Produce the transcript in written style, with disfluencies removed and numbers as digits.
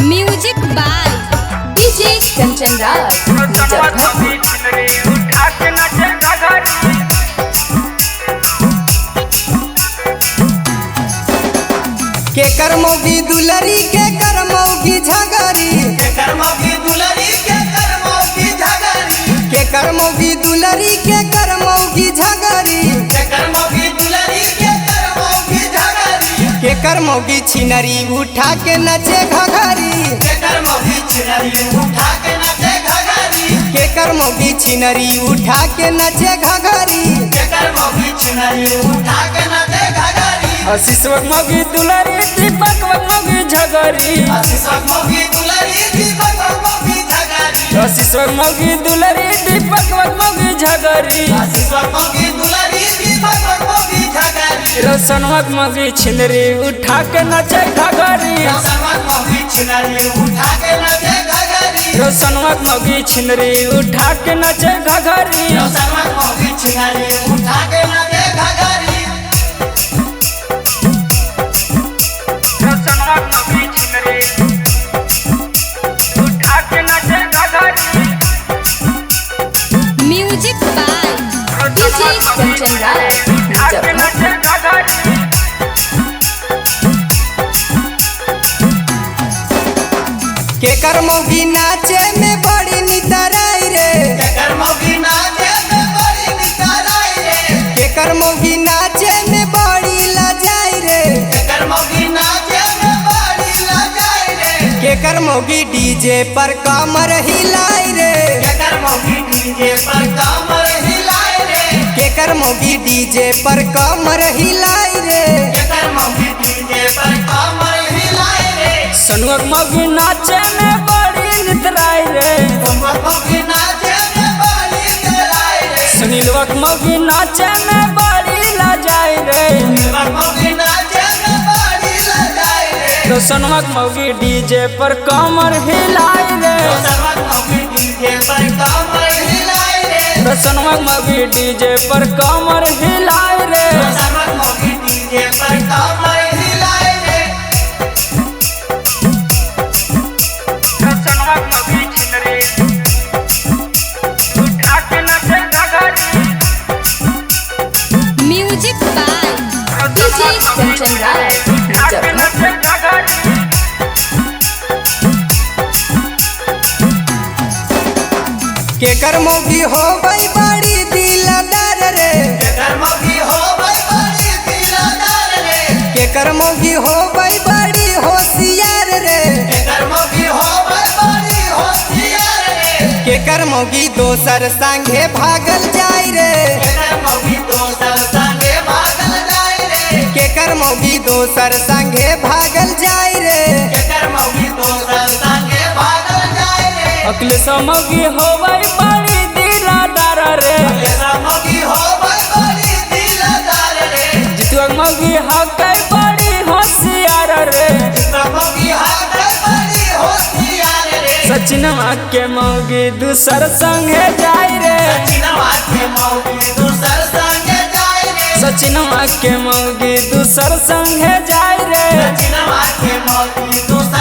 music by DJ Kanchan Raj के करमोगी दुलरी के करमोगी झगरी के करमोगी दुलरी के करमोगी झगरी के करमोगी दुलरी के करमोगी झगरी के करमोगी दुलरी के करमोगी झगरी के करमोगी छिनरी उठा के नचे घघरी के करमोगी छिनरी उठा के नचे घघरी के करमोगी छिनरी उठा के नचे घघरी के करमोगी छिनरी उठा के नचे घघरी आशीषवक मोगी दुलारी दीपक वक मोगी झगरी आशीषवक मोगी दुलरी दीपक वक मोगी झगरी आशीषवक मोगी दुलारी दीपक वक मोगी झगरी आशीषवक मोगी दुलरी दीपक वक मोगी झगरी रोशनवक मोगी छिंदरी उठा के नचे घगरी रोशनवक मोगी छिनरी उठा के नचे घघरी रोशनवक मोगी छिंदरी उठा के नचे घगरी रोशनवक मोगी छिनरी उठा के नचे घघरी music by DJ Kanchan Raj के करमोगी नाचे में बड़ी नितराई रे के करमोगी नाचे में बड़ी नितराई रे के करमोगी नाचे में बड़ी लजाई रे के करमोगी नाचे में बड़ी लजाई रे के करमोगी डीजे पर कमर हिलाई रे के करमोगी डीजे पर कमर हिलाई रे के करमोगी डीजे पर कमर हिलाई रे के करमोगी डीजे पर कमर हिलाई रे सनुवक मोगी नाचे में बड़ी नितराई रे मोगी नाचे में बड़ी नितराई रे सुनीलवक मोगी नाचे में बड़ी लजाई रे मोगी नाचे में बड़ी लजाई रे रोशनवक मोगी डीजे पर कमर हिलाई रे रोशनवक मोगी डीजे पर कमर हिलाई रे रोशनवक मोगी डीजे पर कमर हिलाई रे रोशनवक मोगी डीजे पर कमर हिलाई रे music by DJ Kanchan Raj के करमोगी हो गई बड़ी दिलदार रे के करमोगी हो गई बड़ी दिलदार रे के करमोगी हो गई बड़ी होशियार रे के करमोगी हो गई बड़ी होशियार रे के करमोगी दोसर संगे भागल जाई रे के करमोगी दोसर संगे भागल जाई रे के करमोगी दोसर संगे भागल जाई रे के करमोगी दोसर संगे भागल जाई रे अकले समोगी होवई बड़ी दिलदार रे मोगी हो गई बड़ी दिलदार रे जितुक मोगी हकई बड़ी होशियार रे मोगी हाथ बड़ी होशियार रे सचिनवा के मोगी दूसर संगे जाई रे सचिनवा के मोगी दूसर संगे जाई रे सचिनवा के मोगी दूसर संगे जाई रे सचिनवा के मोगी दूसर